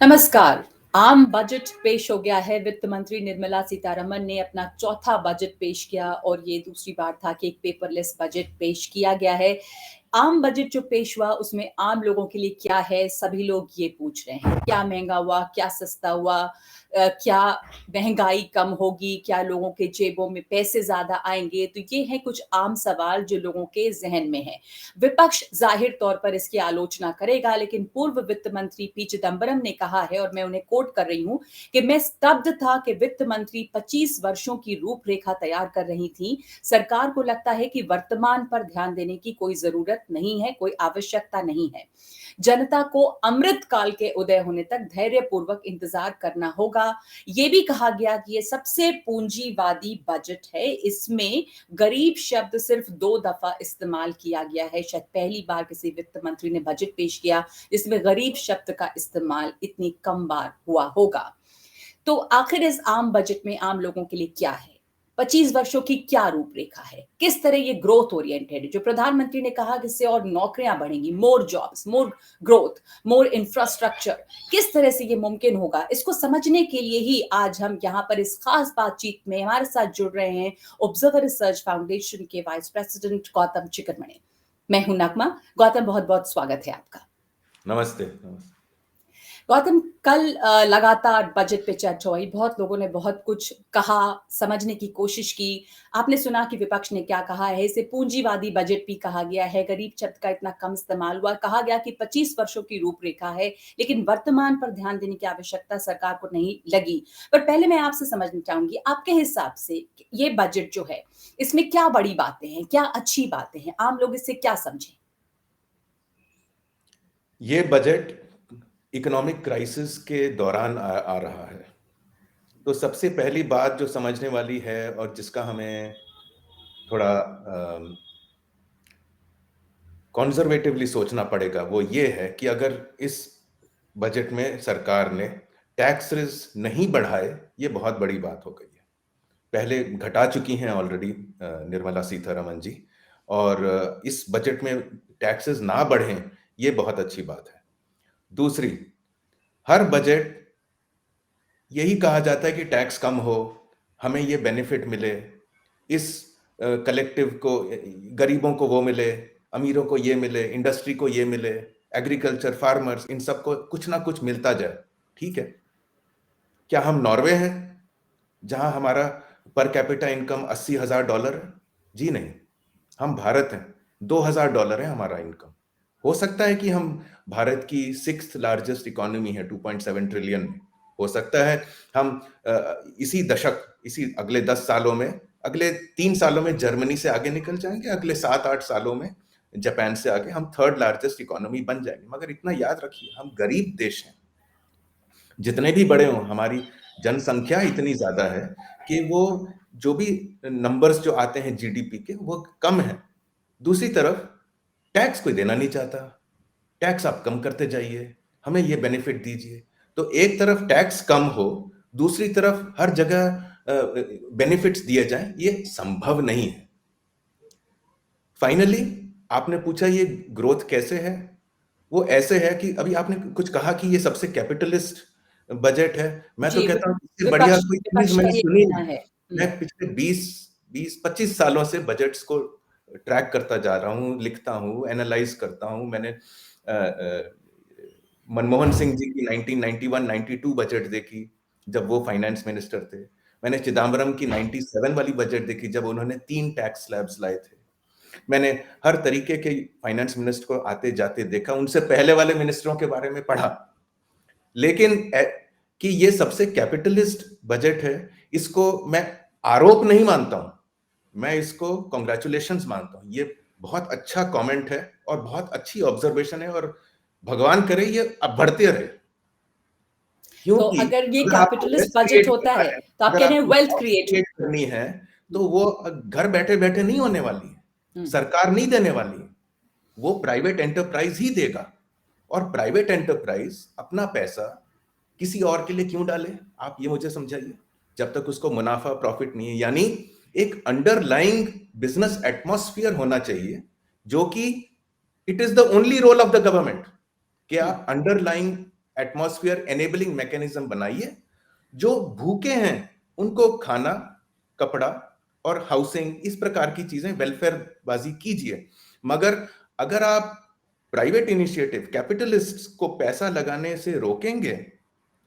नमस्कार। आम बजट पेश हो गया है। वित्त मंत्री निर्मला सीतारमण ने अपना चौथा बजट पेश किया और ये दूसरी बार था कि एक पेपरलेस बजट पेश किया गया है। आम बजट जो पेश हुआ उसमें आम लोगों के लिए क्या है, सभी लोग ये पूछ रहे हैं। क्या महँगा हुआ, क्या सस्ता हुआ? क्या महँगाई कम होगी? क्या लोगों के जेबों में पैसे ज़्यादा आएँगे? तो ये हैं कुछ आम सवाल जो लोगों के ज़हन में हैं। विपक्ष ज़ाहिर तौर पर इसकी आलोचना करेगा, लेकिन पूर्व वित्त मंत्री पी चिदंबरम ने कहा है और मैं उन्हें कोट कर रही हूँ कि मैं स्तब्ध था कि वित्त मंत्री 25 वर्षों की रूपरेखा तैयार कर रही थी। सरकार को लगता है कि वर्तमान पर ध्यान देने की कोई ज़रूरत नहीं है, कोई आवश्यकता नहीं है। जनता को अमृत काल के उदय होने तक धैर्यपूर्वक इंतजार करना होगा। ये भी कहा गया कि ये सबसे पूंजीवादी बजट है। इसमें गरीब शब्द सिर्फ 2 दफा इस्तेमाल किया गया है। शायद पहली बार किसी वित्त मंत्री ने बजट पेश किया जिसमें गरीब शब्द का इस्तेमाल इतनी कम बार हुआ होगा। तो आखिर इस आम बजट में आम लोगों के लिए क्या है? 25 वर्षों की क्या रूपरेखा है? किस तरह ये ग्रोथ ओरिएंटेड है? जो प्रधानमंत्री ने कहा कि इससे और नौकरियां बढ़ेंगी, मोर जॉब्स, मोर ग्रोथ, मोर इंफ्रास्ट्रक्चर, किस तरह से ये मुमकिन होगा? इसको समझने के लिए ही आज हम यहाँ पर इस खास बातचीत में हमारे साथ जुड़ रहे हैं ऑब्जर्वर रिसर्च फाउंडेशन के वाइस प्रेसिडेंट गौतम चिकरमणि। मैं हूं नगमा। गौतम, बहुत-बहुत स्वागत है आपका। नमस्ते, नमस्ते। गौतम, कल लगातार बजट पे चर्चा हुई। बहुत लोगों ने बहुत कुछ कहा, समझने की कोशिश की। आपने सुना कि विपक्ष ने क्या कहा है, इसे पूंजीवादी बजट भी कहा गया है। गरीब शब्द का इतना कम इस्तेमाल हुआ। कहा गया कि 25 वर्षों की रूपरेखा है, लेकिन वर्तमान पर ध्यान देने की आवश्यकता सरकार को नहीं लगी। पर पहले मैं आपसे समझना चाहूँगी, आपके हिसाब से ये बजट जो है, इसमें क्या बड़ी बातें हैं, क्या अच्छी बातें हैं? आम लोग इससे क्या समझें? ये बजट इकोनॉमिक क्राइसिस के दौरान आ रहा है। तो सबसे पहली बात जो समझने वाली है और जिसका हमें थोड़ा कंजर्वेटिवली सोचना पड़ेगा, वो ये है कि अगर इस बजट में सरकार ने टैक्सेस नहीं बढ़ाए, ये बहुत बड़ी बात हो गई है। पहले घटा चुकी हैं ऑलरेडी निर्मला सीतारमण जी, और इस बजट में टैक्सेस ना बढ़ें, ये बहुत अच्छी बात है। दूसरी, हर बजट यही कहा जाता है कि टैक्स कम हो, हमें ये बेनिफिट मिले, इस कलेक्टिव को, गरीबों को वो मिले, अमीरों को ये मिले, इंडस्ट्री को ये मिले, एग्रीकल्चर, फार्मर्स, इन सबको कुछ ना कुछ मिलता जाए। ठीक है। क्या हम नॉर्वे हैं जहां हमारा पर कैपिटा इनकम $80,000 है? जी नहीं। हम भारत हैं, $2,000 है हमारा इनकम। हो सकता है कि हम भारत की 6th लार्जेस्ट इकोनॉमी है 2.7 ट्रिलियन में। हो सकता है हम इसी दशक, इसी अगले 10 सालों में, अगले 3 सालों में जर्मनी से आगे निकल जाएंगे, अगले 7-8 सालों में जापान से आगे हम 3rd लार्जेस्ट इकोनॉमी बन जाएंगे। मगर इतना याद रखिए, हम गरीब देश हैं। जितने भी बड़े हों, हमारी जनसंख्या इतनी ज्यादा है कि वो जो भी नंबर्स जो आते हैं जीडीपी के, वो कम है। दूसरी तरफ टैक्स कोई देना नहीं चाहता। टैक्स आप कम करते जाइए, हमें ये बेनिफिट दीजिए। तो एक तरफ टैक्स कम हो, दूसरी तरफ हर जगह बेनिफिट्स दिए जाएं, ये संभव नहीं है। फाइनली, आपने पूछा ये ग्रोथ कैसे है। वो ऐसे है कि अभी आपने कुछ कहा कि ये सबसे कैपिटलिस्ट बजट है। मैं तो जी, कहता हूँ इससे बढ़िया विपक्ष कोई चीज विपक्ष का मैंने ये सुनी कहना नहीं। है। मैं पिछले 20-25 सालों से बजट्स को ट्रैक करता जा रहा हूँ, लिखता हूँ, एनालाइज करता हूँ। मैंने मनमोहन सिंह जी की 1991-92 बजट देखी, जब वो फाइनेंस मिनिस्टर थे। मैंने चिदम्बरम की 97 वाली बजट देखी, जब उन्होंने 3 टैक्स स्लैब्स लाए थे। मैंने हर तरीके के फाइनेंस मिनिस्टर को आते जाते देखा, उनसे पहले वाले मिनिस्टरों के बारे में पढ़ा। लेकिन कि ये सबसे कैपिटलिस्ट बजट है, इसको मैं आरोप नहीं मानता हूं, मैं इसको कांग्रेचुलेशंस मानता हूं। ये बहुत अच्छा कमेंट है और बहुत अच्छी ऑब्जर्वेशन है, और भगवान करे ये अब बढ़ते रहे। तो क्योंकि अगर ये अगर आपको कैपिटलिस्ट वेल्थ बजट क्रिएट होता करना है, है, तो आप अगर कह रहे हैं आपको वेल्थ जॉब क्रिएट क्रिएट हो। करनी है, तो वो घर बैठे बैठे नहीं होने वाली है। हुँ। सरकार नहीं देने वाली है, वो प्राइवेट एंटरप्राइज ही देगा। और प्राइवेट एंटरप्राइज अपना पैसा किसी और के लिए क्यों डाले, आप ये मुझे समझाइए। जब तक उसको मुनाफा प्रॉफिट नहीं है, यानी एक अंडरलाइंग बिजनेस एटमॉस्फेयर होना चाहिए, जो कि it is the only role of the government, क्या हुँ। अंडरलाइंग एटमॉस्फेयर एनेबलिंग मैकेनिज्म बनाइए, जो भूखे हैं उनको खाना, कपड़ा और हाउसिंग, इस प्रकार की चीजें वेलफेयर बाजी कीजिए। मगर अगर आप प्राइवेट इनिशिएटिव कैपिटलिस्ट्स को पैसा लगाने से रोकेंगे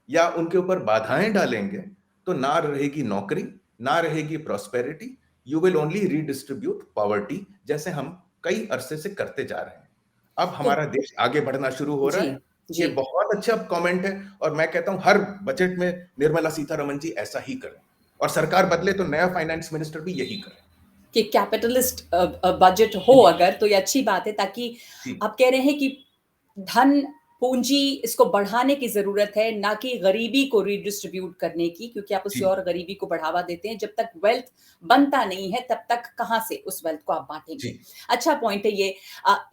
या उनके ऊपर बाधाएं डालेंगे, तो ना रहेगी नौकरी, ना रहेगी prosperity, you will only redistribute poverty, जैसे हम कई अरसे से करते जा रहे हैं। अब तो हमारा देश आगे बढ़ना शुरू हो रहा जी, है। ये जी। बहुत अच्छा कमेंट है और मैं कहता हूं हर बजट में निर्मला सीतारमण जी ऐसा ही करें, और सरकार बदले तो नया फाइनेंस मिनिस्टर भी यही करे कि कैपिटलिस्ट बजट हो अगर, तो ये अच्छी बात है, ताकि जी। आप कह रहे हैं कि धन, पूंजी, इसको बढ़ाने की ज़रूरत है, ना कि गरीबी को रीडिस्ट्रीब्यूट करने की, क्योंकि आप उससे जी। और गरीबी को बढ़ावा देते हैं। जब तक वेल्थ बनता नहीं है, तब तक कहाँ से उस वेल्थ को आप बाँटेंगे? जी। अच्छा पॉइंट है ये।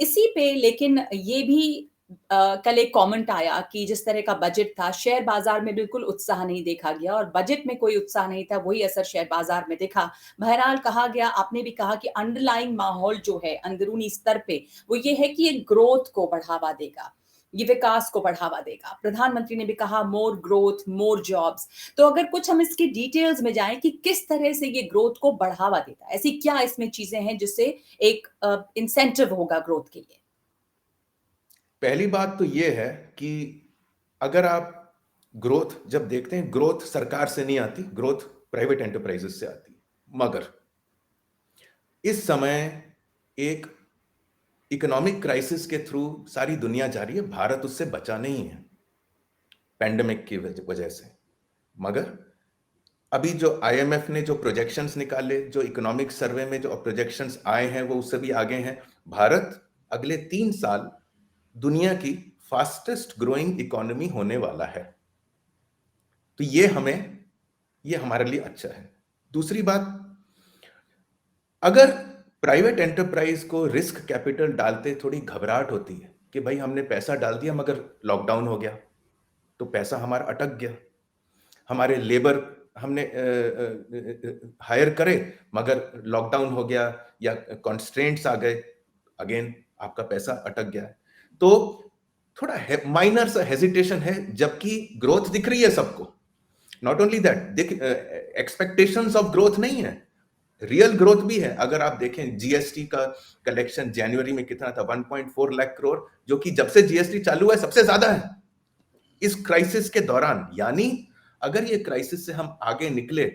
इसी पे लेकिन ये भी कल एक कमेंट आया कि जिस तरह का बजट था, शेयर बाज़ार में बिल्कुल उत्साह नहीं देखा गया और बजट में कोई उत्साह नहीं था, वही असर शेयर बाज़ार में दिखा। बहरहाल कहा गया, आपने भी कहा कि अंडरलाइंग माहौल जो है, अंदरूनी स्तर पे, वो ये है कि ये ग्रोथ को बढ़ावा देगा, ये विकास को बढ़ावा देगा। प्रधानमंत्री ने भी कहा मोर ग्रोथ, मोर जॉब्स। तो अगर कुछ हम इसकी डिटेल्स में जाएँ कि किस तरह से ये ग्रोथ को बढ़ावा देता है? ऐसी क्या इसमें चीज़ें हैं जिससे एक इंसेंटिव होगा ग्रोथ के लिए? पहली बात तो ये है कि अगर आप ग्रोथ जब देखते हैं, ग्रोथ सरकार से नहीं आती, ग्रोथ प्राइवेट एंटरप्राइजेस से आती है। मगर इस समय एक इकोनॉमिक क्राइसिस के थ्रू सारी दुनिया जा रही है, भारत उससे बचा नहीं है पैंडेमिक की वजह से। मगर अभी जो आईएमएफ ने जो प्रोजेक्शंस निकाले, जो इकोनॉमिक सर्वे में जो प्रोजेक्शंस आए हैं, वो उससे भी आगे हैं। भारत अगले 3 साल दुनिया की फास्टेस्ट ग्रोइंग इकोनॉमी होने वाला है। तो ये हमारे लिए अच्छा है। दूसरी बात, अगर प्राइवेट एंटरप्राइज को रिस्क कैपिटल डालते थोड़ी घबराहट होती है कि भाई हमने पैसा डाल दिया मगर लॉकडाउन हो गया तो पैसा हमारा अटक गया, हमारे लेबर हमने हायर करे मगर लॉकडाउन हो गया या कॉन्स्ट्रेंट्स आ गए, अगेन आपका पैसा अटक गया है। तो थोड़ा माइनर सा हेजिटेशन है, जबकि ग्रोथ दिख रही है सबको। Not only that, expectations of growth नहीं है, रियल ग्रोथ भी है। अगर आप देखें जीएसटी का कलेक्शन जनवरी में कितना था, 1.4 लाख करोड़, जो कि जब से जीएसटी चालू है सबसे ज्यादा है इस क्राइसिस के दौरान। यानी अगर ये क्राइसिस से हम आगे निकले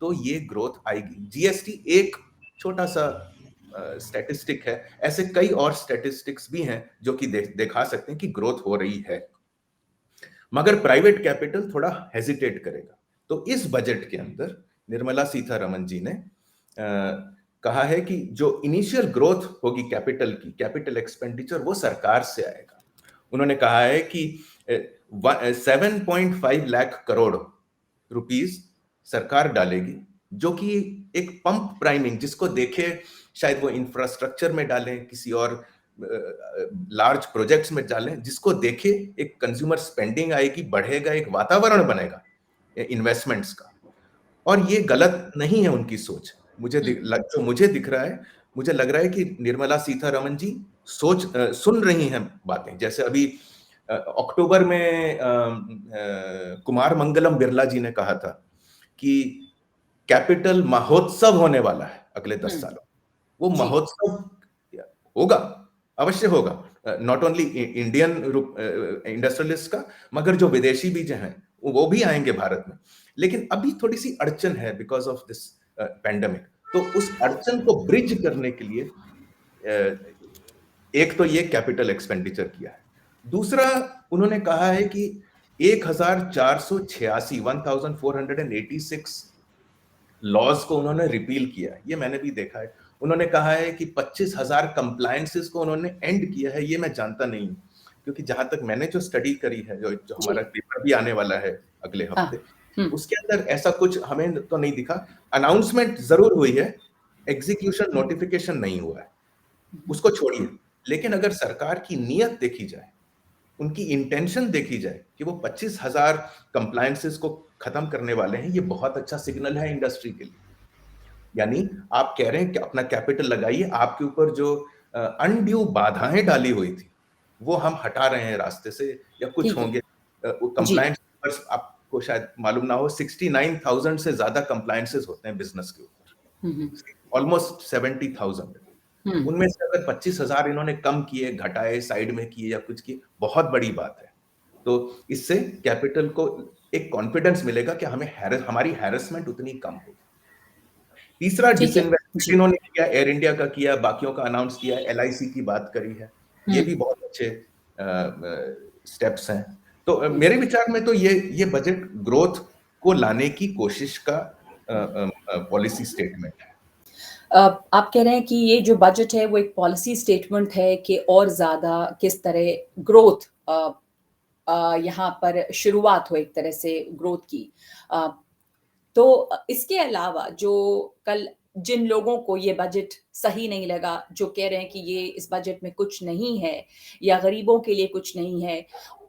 तो ये ग्रोथ आएगी। जीएसटी एक छोटा सा स्टैटिस्टिक है, ऐसे कई और स्टैटिस्टिक्स भी हैं जो कि दिखा सकते हैं कि ग्रोथ हो रही है, मगर प्राइवेट कैपिटल थोड़ा हेजिटेट करेगा। तो इस बजट के अंदर निर्मला सीतारमण जी ने कहा है कि जो इनिशियल ग्रोथ होगी कैपिटल की, कैपिटल एक्सपेंडिचर, वो सरकार से आएगा। उन्होंने कहा है कि 7.5 लाख करोड़ रुपीस सरकार डालेगी, जो कि एक पंप प्राइमिंग, जिसको देखे शायद वो इंफ्रास्ट्रक्चर में डालें, किसी और लार्ज प्रोजेक्ट्स में डालें, जिसको देखे एक कंज्यूमर स्पेंडिंग आएगी, बढ़ेगा, एक वातावरण बनेगा इन्वेस्टमेंट्स का। और ये गलत नहीं है उनकी सोच। जो मुझे दिख रहा है, मुझे लग रहा है कि निर्मला सीतारमण जी सुन रही हैं बातें। जैसे अभी अक्टूबर में कुमार मंगलम बिरला जी ने कहा था कि कैपिटल महोत्सव होने वाला है अगले 10 सालों। वो जी। महोत्सव होगा, अवश्य होगा, नॉट ओनली इंडियन इंडस्ट्रियलिस्ट का, मगर जो विदेशी भी जो हैं वो भी आएंगे भारत में। लेकिन अभी थोड़ी सी अड़चन है बिकॉज ऑफ दिस पैंडेमिक। तो उस अड़चन को ब्रिज करने के लिए एक तो ये कैपिटल एक्सपेंडिचर किया है। दूसरा, उन्होंने कहा है कि 1486 लॉज को उन्होंने रिपील किया है। ये मैंने भी देखा है। उन्होंने कहा है कि 25,000 कंप्लायंसेस को उन्होंने एंड किया है। ये मैं जानता नहीं हूं, क्योंकि जहां तक मैंने जो स्टडी करी है, जो हमारा पेपर भी आने वाला है अगले हफ्ते, उसके अंदर ऐसा कुछ हमें तो नहीं दिखा। अनाउंसमेंट जरूर हुई है, एग्जीक्यूशन नोटिफिकेशन नहीं हुआ है, उसको छोड़िए। लेकिन अगर सरकार की नीयत देखी जाए, उनकी इंटेंशन देखी जाए कि वो 25,000 कंप्लायंसेस को खत्म करने वाले हैं, ये बहुत अच्छा सिग्नल है इंडस्ट्री के लिए। यानी आप कह रहे हैं कि अपना कैपिटल लगाइए, आपके ऊपर जो अनड्यू बाधाएं डाली हुई थी वो हम हटा रहे हैं रास्ते से, या कुछ होंगे जी। कंप्लायंस पेपर्स आपको शायद मालूम ना हो, 69,000 से ज्यादा कंप्लायंसेस होते हैं बिजनेस के हुँ, हुँ। ऊपर, ऑलमोस्ट 70,000। हुँ। उनमें से अगर 25,000 इन्होंने कम किए, घटाए, साइड में किए या कुछ किए, बहुत बड़ी बात है। तो इससे कैपिटल को एक कॉन्फिडेंस मिलेगा कि हमारी हैरेसमेंट उतनी कम होगी। तीसरा ठीक है। डिसइन्वेस्टमेंट जी। इन्होंने किया, एयर इंडिया का किया, बाकियों का अनाउंस किया, एलआईसी की बात करी है। ये हुँ, भी बहुत अच्छे स्टेप्स हैं। तो हुँ। मेरे विचार में तो ये बजट ग्रोथ को लाने की कोशिश का पॉलिसी स्टेटमेंट है। आप कह रहे हैं कि ये जो बजट है वो एक पॉलिसी स्टेटमेंट है कि और ज़्यादा किस तरह ग्रोथ यहाँ पर शुरुआत हो एक तरह से ग्रोथ की। अ, तो इसके अलावा जो कल जिन लोगों को ये बजट सही नहीं लगा, जो कह रहे हैं कि ये इस बजट में कुछ नहीं है या गरीबों के लिए कुछ नहीं है।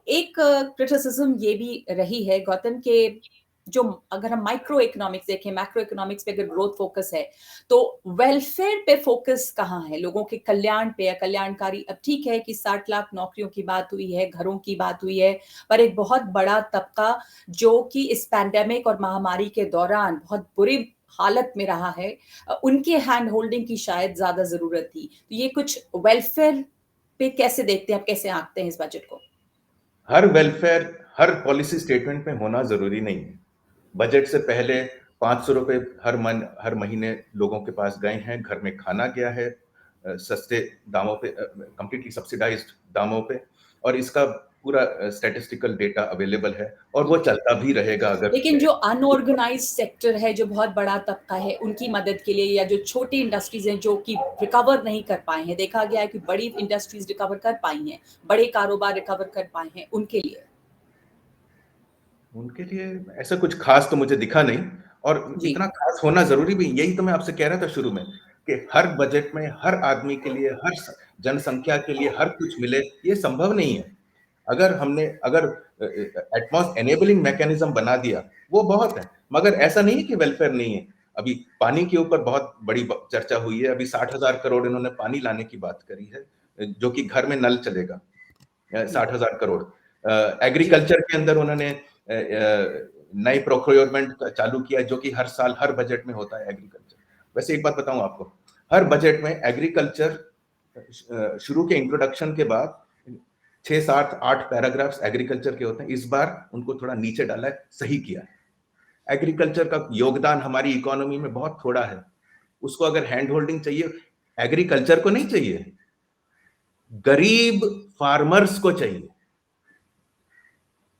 एक क्रिटिसिज़्म ये भी रही है गौतम के जो अगर हम माइक्रो इकोनॉमिक्स देखें, मैक्रो इकोनॉमिक्स पे अगर ग्रोथ फ़ोकस है, तो वेलफेयर पे फ़ोकस कहाँ है? लोगों के कल्याण पे या कल्याणकारी अब ठीक है कि 60 लाख नौकरियों की बात हुई है, घरों की बात हुई है, पर एक बहुत बड़ा तबका जो कि इस पैंडेमिक और महामारी के दौरान बहुत बुरी हालत में रहा है उनके हैंड होल्डिंग की शायद ज़्यादा ज़रूरत थी। तो ये कुछ वेलफेयर पे कैसे देखते हैं आप, कैसे आँकते हैं इस बजट को? हर वेलफेयर, हर पॉलिसी स्टेटमेंट में होना जरूरी नहीं है। बजट से पहले 500 रुपए हर महीने लोगों के पास गए हैं, घर में खाना गया है, सस्ते दामों पे, कंप्लीटली सब्सिडाइज्ड दामों पे, और इसका पूरा स्टैटिस्टिकल डेटा अवेलेबल है और वो चलता भी रहेगा अगर लेकिन जो अनऑर्गनाइज्ड सेक्टर है, जो बहुत बड़ा तबका है, उनकी मदद के लिए या जो छोटी इंडस्ट्रीज़ हैं, जो कि रिकवर नहीं कर पाए हैं, देखा गया है कि बड़ी इंडस्ट्रीज़ रिकवर कर पाई हैं, बड़े कारोबार रिकवर कर पाए हैं, उनके लिए। उनके लिए ऐसा कुछ खास तो मुझे दिखा नहीं, और जी। इतना खास होना जरूरी भी, यही तो मैं आपसे कह रहा था शुरू में, कि हर बजट में हर आदमी के लिए, जनसंख्या के लिए हर कुछ मिले, ये संभव नहीं है। अगर एटमॉस एनेबलिंग मैकेनिज्म बना दिया, वो बहुत है, मगर ऐसा नहीं है कि वेलफेयर नहीं है। अभी पानी के ऊपर बहुत बड़ी चर्चा हुई है, अभी 60,000 करोड़ इन्होंने पानी लाने की बात करी है, जो कि घर में नल चलेगा, हुँ। 60,000 करोड़। जी। एग्रीकल्चर के अंदर उन्होंने नई प्रोक्योरमेंट चालू किया, जो कि हर साल हर बजट में होता है एग्रीकल्चर। वैसे एक बात बताऊं आपको, हर बजट में एग्रीकल्चर शुरू के इंट्रोडक्शन के बाद 6, 7, 8 पैराग्राफ्स एग्रीकल्चर के होते हैं। इस बार उनको थोड़ा नीचे डाला है, सही किया है। एग्रीकल्चर का योगदान हमारी इकोनॉमी में बहुत थोड़ा है। उसको अगर हैंड होल्डिंग चाहिए, एग्रीकल्चर को नहीं चाहिए, गरीब फार्मर्स को चाहिए।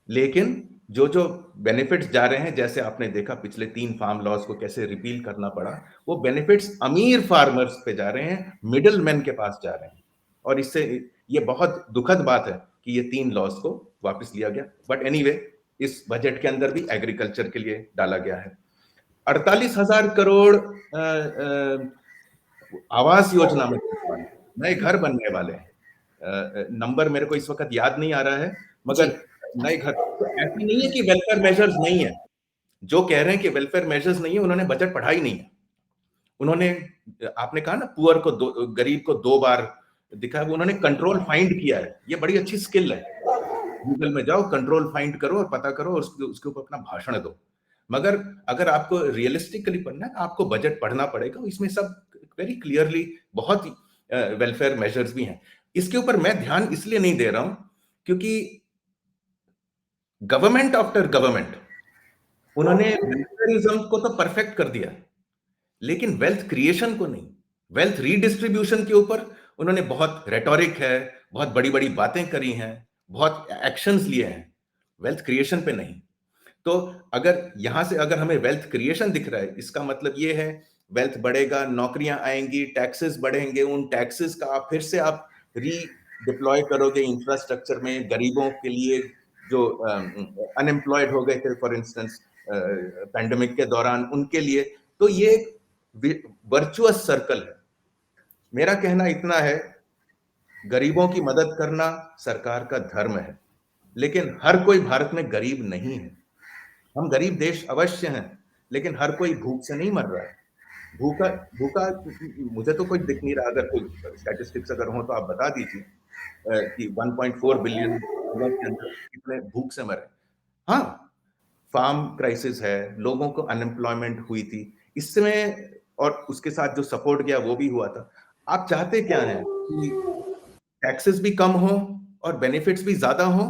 लेकिन जो जो बेनिफिट्स जा रहे हैं, जैसे आपने देखा पिछले 3 फार्म लॉज को कैसे रिपील करना पड़ा, वो बेनिफिट्स अमीर फार्मर्स पे जा रहे हैं, मिडिल मैन के पास जा रहे हैं। और इससे ये बहुत दुखद बात है कि ये 3 लॉज को वापस लिया गया। बट एनीवे, इस बजट के अंदर भी एग्रीकल्चर के लिए डाला गया है। 48,000 करोड़ आवास योजना में नए घर बनने वाले हैं। नंबर मेरे को इस वक्त याद नहीं आ रहा है, जी। मगर नए घर, तो ऐसा नहीं है कि वेलफेयर मेजर्स नहीं है। जो कह रहे हैं कि वेलफेयर मेजर्स नहीं है, उन्होंने बजट पढ़ा ही नहीं है। उन्होंने, आपने कहा ना, गरीब को 2 बार दिखा है, वो उन्होंने कंट्रोल फाइंड किया है। ये बड़ी अच्छी स्किल है। गूगल में जाओ, कंट्रोल फाइंड करो और पता करो और उसके ऊपर अपना भाषण दो। मगर अगर आपको रियलिस्टिकली पढ़ना है, आपको बजट पढ़ना पड़ेगा। इसमें सब वेरी क्लियरली बहुत वेलफेयर मेजर्स भी हैं। इसके ऊपर मैं ध्यान इसलिए नहीं दे रहा हूं क्योंकि गवर्नमेंट आफ्टर गवर्नमेंट, उन्होंने वेलफेयरिज्म को तो परफेक्ट कर दिया, लेकिन वेल्थ क्रिएशन को नहीं। वेल्थ रीडिस्ट्रीब्यूशन के ऊपर उन्होंने बहुत रेटोरिक है, बहुत बड़ी-बड़ी बातें करी हैं, बहुत एक्शंस लिए हैं, वेल्थ क्रिएशन पे नहीं। तो अगर यहां से अगर हमें वेल्थ क्रिएशन दिख रहा है, इसका मतलब ये है वेल्थ बढ़ेगा, नौकरियां आएंगी, टैक्सेस बढ़ेंगे, उन टैक्सेस का आप री डिप्लॉय करोगे इंफ्रास्ट्रक्चर में, गरीबों के लिए जो अनएम्प्लॉयड हो गए थे फॉर इंस्टेंस पैंडेमिक के दौरान, उनके लिए। तो ये वर्चुअस सर्कल है। मेरा कहना इतना है, गरीबों की मदद करना सरकार का धर्म है, लेकिन हर कोई भारत में गरीब नहीं है। हम गरीब देश अवश्य हैं, लेकिन हर कोई भूख से नहीं मर रहा है। भूखा भूखा मुझे तो कोई दिख नहीं रहा। अगर कोई स्टैटिस्टिक्स अगर हो तो आप बता दीजिए कि 1.4 बिलियन हवा के अंदर कितने भूख से मरे। हाँ, फार्म क्राइसिस है, लोगों को अनएम्प्लॉयमेंट हुई थी, इसमें और उसके साथ जो सपोर्ट गया वो भी हुआ था। आप चाहते क्या हैं कि टैक्सेस भी कम हो और बेनिफिट्स भी ज्यादा हो?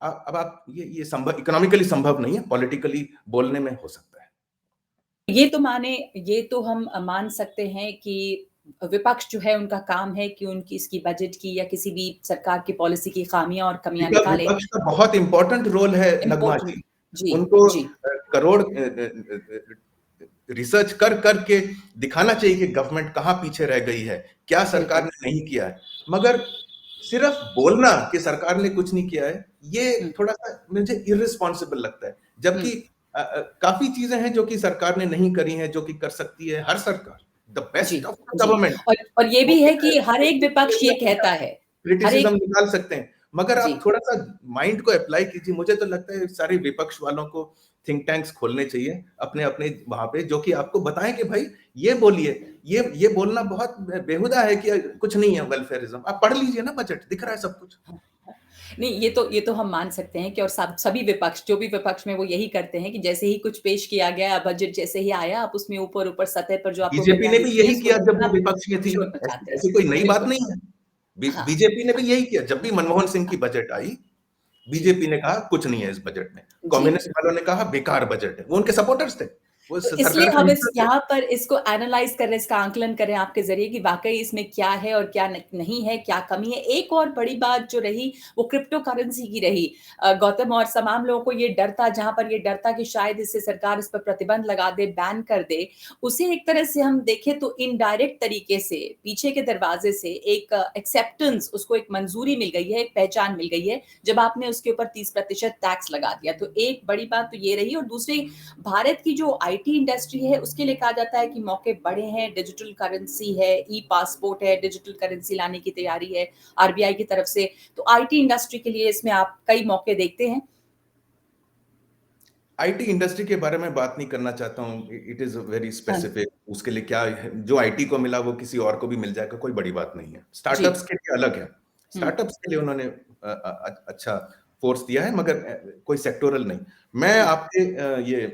अब आप ये संभव, इकोनॉमिकली संभव नहीं है, पॉलिटिकली बोलने में हो सकता है। ये तो हम मान सकते हैं कि विपक्ष जो है उनका काम है कि उनकी इसकी बजट की या किसी भी सरकार की पॉलिसी की खामियाँ और कमियाँ निकालें। विपक्ष का बहुत इंपॉर्टेंट रोल है नगमा इम्पोर्टेंट जी। जी, उनको जी, करोड़ रिसर्च कर करके दिखाना चाहिए कि गवर्नमेंट कहाँ पीछे रह गई है, क्या सरकार बिल्कुल। ने नहीं किया है। मगर सिर्फ बोलना कि सरकार ने कुछ नहीं किया है, ये हुँ, थोड़ा सा मुझे इर्रिस्पॉन्सिबल लगता है। हुँ, जबकि काफी चीजें हैं जो कि सरकार ने नहीं करी हैं, जो कि कर सकती है हर सरकार। द जी, बेस्ट ऑफ द जी। गवर्नमेंट। और ये भी है कि हर एक विपक्ष ये कहता है। हर क्रिटिसिज्म एक निकाल सकते हैं, मगर जी। आप थोड़ा-सा माइंड को अप्लाई कीजिए। मुझे तो लगता है सारे विपक्ष वालों को थिंक टैंक्स खोलने चाहिए अपने-अपने वहाँ पे, जो कि आपको बताएँ कि भाई ये बोलिए, ये बोलना बहुत बेहुदा है कि कुछ नहीं है वेलफेयरिज्म। आप पढ़ लीजिए ना बजट, दिख रहा है सब कुछ। हाँ, हाँ। नहीं, ये तो हम मान सकते हैं कि और सब सभी विपक्ष जो भी विपक्ष में वो यही करते हैं कि जैसे ही कुछ पेश किया गया, बजट जैसे ही आया, आप उसमें ऊपर-ऊपर सतह पर जो आपको बीजेपी ने कमियाँ भी दिखती हैं, यही उसको किया जब वो ढूँढना विपक्ष में थी। शोर ऐसी मचाते हैं। ऐसी कोई नई बात बिल्कुल। नहीं है। हाँ, बीजेपी ने भी यही किया जब भी मनमोहन सिंह की हाँ। बजट आई, जी, बीजेपी ने कहा कुछ नहीं है इस बजट में। जी। कम्युनिस्ट वालों ने कहा बेकार बजट है। वो उनके सपोर्टर्स थे। वो तो सरकार इसलिए का हम इस हिस्सा थे। यहाँ पर इसको एनालाइज़ कर रहे हैं, इसका आकलन कर रहे हैं आपके ज़रिए कि वाक़ई इसमें क्या है और क्या नहीं है, क्या कमी है। एक और बड़ी बात जो रही, वो क्रिप्टो करेंसी की रही। गौतम और तमाम लोगों को ये डर था, जहाँ पर ये डर था कि शायद इससे सरकार इस पर प्रतिबंध लगा दे, बैन कर दे। उसे एक तरह से हम देखें तो इनडायरेक्ट तरीके से, पीछे के दरवाज़े से एक एक्सेप्टेंस, उसको एक मंज़ूरी मिल गई है, एक पहचान मिल गई है, जब आपने उसके ऊपर 30% टैक्स लगा दिया। तो एक बड़ी बात तो ये रही और दूसरी भारत की जो आईटी इंडस्ट्री है उसके लिए कहा जाता है कि मौके बड़े हैं, डिजिटल करेंसी है, ई-पासपोर्ट है, डिजिटल करेंसी लाने की तैयारी है आरबीआई की तरफ से। तो आईटी इंडस्ट्री के लिए इसमें आप कई मौके देखते हैं? आईटी इंडस्ट्री के बारे में बात नहीं करना चाहता हूँ। इट इज़ वेरी हाँ, स्पेसिफिक। उसके लिए क्या है, जो आईटी को मिला वो किसी और को भी मिल जाएगा, कोई बड़ी बात नहीं है। जी। स्टार्टअप्स के लिए अलग है। हुँ, स्टार्टअप्स के लिए उन्होंने अच्छा फोर्स दिया है, मगर कोई सेक्टोरल नहीं। मैं हुँ, आपके ये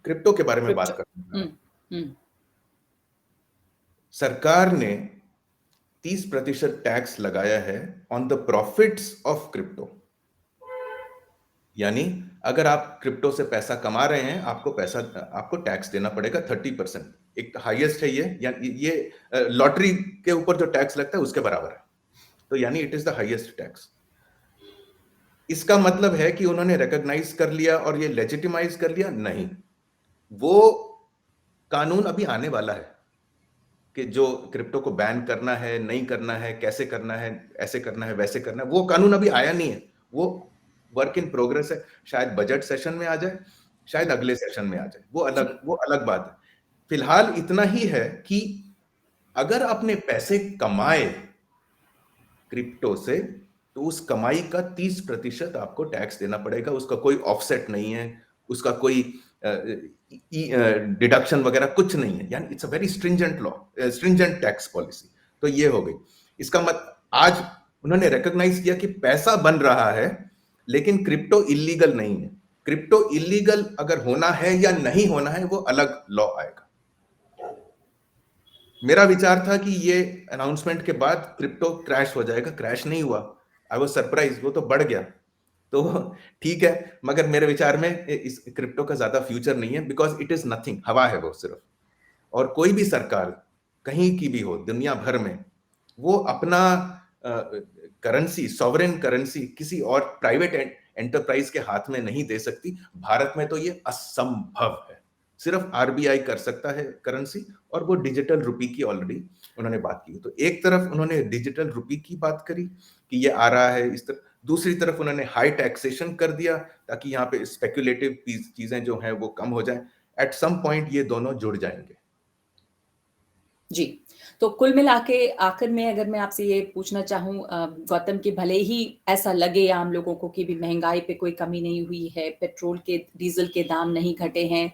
क्रिप्टो के बारे में बात क्रिप्टो। करना चाह रहा हुँ, हूँ। हुँ, सरकार ने 30% टैक्स लगाया है on the profits of crypto. यानी अगर आप क्रिप्टो से पैसा कमा रहे हैं, आपको टैक्स देना पड़ेगा 30%। एक हाईएस्ट है ये, या ये लॉटरी के ऊपर जो टैक्स लगता है उसके बराबर है। तो यानी it is the highest tax. इसका मतलब है कि उन्होंने रिकॉग्नाइज कर लिया और ये लेजिटिमाइज कर लिया? नहीं। वो कानून अभी आने वाला है कि जो क्रिप्टो को बैन करना है, नहीं करना है, कैसे करना है, ऐसे करना है, वैसे करना है। वो कानून अभी आया नहीं है। वो वर्क इन प्रोग्रेस है। शायद बजट सेशन में आ जाए, शायद हुँ, अगले सेशन में आ जाए। जी, वो अलग बात है। फिलहाल इतना ही है कि अगर आपने पैसे कमाए क्रिप्टो से, तो उस कमाई का 30% आपको टैक्स देना पड़ेगा। उसका कोई ऑफसेट नहीं है, उसका कोई डिडक्शन वगैरह कुछ नहीं है। यानी it's a very stringent law, stringent tax policy. तो ये हो गई। इसका मत आज उन्होंने रिकॉग्नाइज किया कि पैसा बन रहा है, लेकिन क्रिप्टो इलीगल नहीं है। क्रिप्टो इलीगल अगर होना है या नहीं होना है, वो अलग लॉ आएगा। मेरा विचार था कि ये अनाउंसमेंट के बाद क्रिप्टो क्रैश हो जाएगा। क्रैश नहीं हुआ। आई वाज सरप्राइज, वो तो बढ़ गया। तो ठीक है, मगर मेरे विचार में इस क्रिप्टो का ज्यादा फ्यूचर नहीं है, बिकॉज इट इज नथिंग, हवा है वो सिर्फ। और कोई भी सरकार कहीं की भी हो दुनिया भर में, वो अपना करेंसी, सॉवरेन करेंसी किसी और प्राइवेट एंटरप्राइज के हाथ में नहीं दे सकती। भारत में तो ये असंभव है। सिर्फ आरबीआई कर सकता है करेंसी, और वो डिजिटल रुपी की ऑलरेडी उन्होंने बात की। तो एक तरफ उन्होंने डिजिटल रुपी की बात करी कि ये आ रहा है इस तरह, दूसरी तरफ उन्होंने हाई टैक्सेशन कर दिया ताकि यहाँ पे स्पेक्युलेटिव चीजें जो हैं वो कम हो जाएं। एट सम पॉइंट ये दोनों जुड़ जाएंगे। जी। तो कुल मिला के आखिर में अगर मैं आपसे ये पूछना चाहूँ गौतम कि भले ही ऐसा लगे आम लोगों को कि भी महँगाई पे कोई कमी नहीं हुई है, पेट्रोल के डीज़ल के दाम नहीं घटे हैं,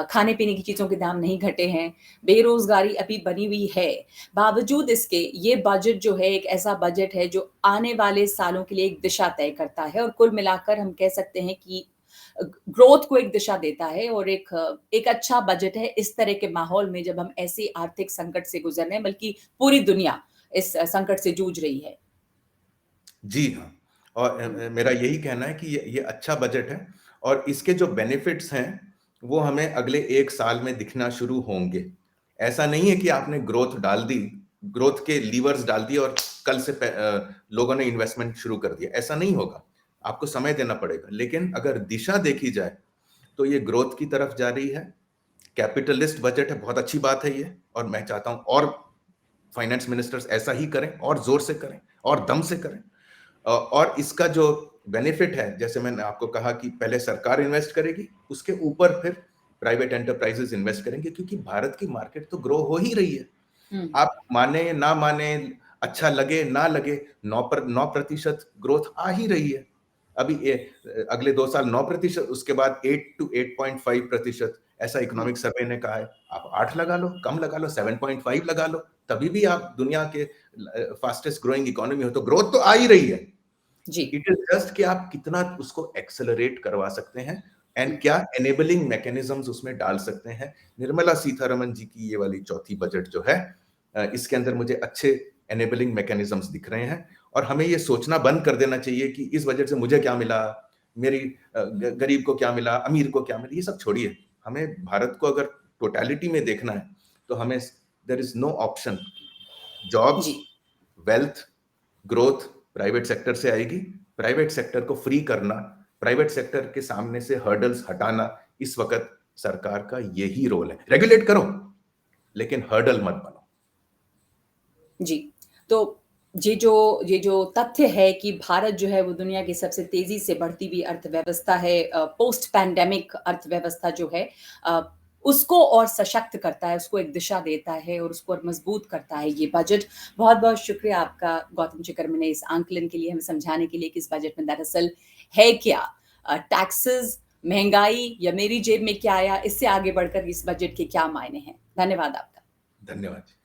खाने-पीने की चीज़ों के दाम नहीं घटे हैं, बेरोज़गारी अभी बनी हुई है। बावजूद इसके ये बजट जो है एक ऐसा बजट है जो आने वाले सालों के लिए एक दिशा तय करता है और कुल मिलाकर हम कह सकते हैं कि ग्रोथ को एक दिशा देता है और एक अच्छा बजट है इस तरह के माहौल में जब हम ऐसे आर्थिक संकट से गुज़र रहे हैं, बल्कि पूरी दुनिया इस संकट से जूझ रही है। जी हाँ, और हुँ, मेरा यही कहना है कि ये अच्छा बजट है और इसके जो बेनिफिट्स हैं, वो हमें अगले 1 साल में दिखना शुरू होंगे। ऐसा नहीं है कि आपने ग्रोथ डाल दी, ग्रोथ के लीवर्स डाल दिए और कल से लोगों ने इन्वेस्टमेंट शुरू कर दिया, ऐसा नहीं होगा। आपको समय देना पड़ेगा, लेकिन अगर दिशा देखी जाए, तो ये ग्रोथ की तरफ जा रही है। कैपिटलिस्ट बजट है, बहुत अच्छी बात है ये और मैं चाहता हूँ और फाइनेंस मिनिस्टर्स ऐसा ही करें और ज़ोर से करें और दम से करें। और इसका जो बेनिफिट है, जैसे मैंने आपको कहा कि पहले सरकार इन्वेस्ट करेगी, उसके ऊपर फिर प्राइवेट एंटरप्राइजेस इन्वेस्ट करेंगे क्योंकि भारत की मार्केट तो ग्रो हो ही रही है। हुँ, आप माने ना माने, अच्छा लगे ना लगे, 9% ग्रोथ आ ही रही है। अभी अगले 2 साल 9%, उसके बाद 8 टू 8.5% ऐसा हुँ, इकोनॉमिक सर्वे ने कहा है। आप 8 लगा लो, कम लगा लो, 7.5 लगा लो, तभी भी आप दुनिया के फास्टेस्ट ग्रोइंग इकोनॉमी हो, तो ग्रोथ तो आ ही रही है। जी, इट इज जस्ट कि आप कितना उसको एक्सेलरेट करवा सकते हैं हुँ, एंड क्या एनेबलिंग मैकेनिज्म्स उसमें डाल सकते हैं। निर्मला सीतारमन जी की ये वाली चौथी बजट जो है, इसके अंदर मुझे अच्छे एनेबलिंग मैकेनिज्म्स दिख रहे हैं और हमें ये सोचना बंद कर देना चाहिए कि इस बजट से मुझे क्या मिला, मेरी गरीब को क्या मिला, अमीर को क्या मिला, ये सब छोड़िए। हमें भारत को अगर टोटलिटी में देखना है तो हमें there is no option. Jobs, जी। वेल्थ, ग्रोथ प्राइवेट सेक्टर से आएगी। प्राइवेट सेक्टर को फ्री करना, प्राइवेट सेक्टर के सामने से हर्डल्स हटाना, इस वक्त सरकार का यही रोल है। रेगुलेट करो, लेकिन हर्डल मत बनो। जी, तो ये जो तथ्य है कि भारत जो है वो दुनिया की सबसे तेज़ी से बढ़ती हुई अर्थव्यवस्था है पोस्ट पैंडेमिक अर्थव्यवस्था जो है अ, उसको और सशक्त करता है, उसको एक दिशा देता है और उसको और मज़बूत करता है ये बजट। बहुत-बहुत शुक्रिया आपका गौतम चिकर्मी ने इस आंकलन के लिए, हमें समझाने के लिए कि इस बजट में दरअसल है क्या? टैक्सेस, महँगाई या मेरी जेब में क्या आया, इससे आगे बढ़कर इस बजट के क्या मायने हैं? धन्यवाद आपका। धन्यवाद।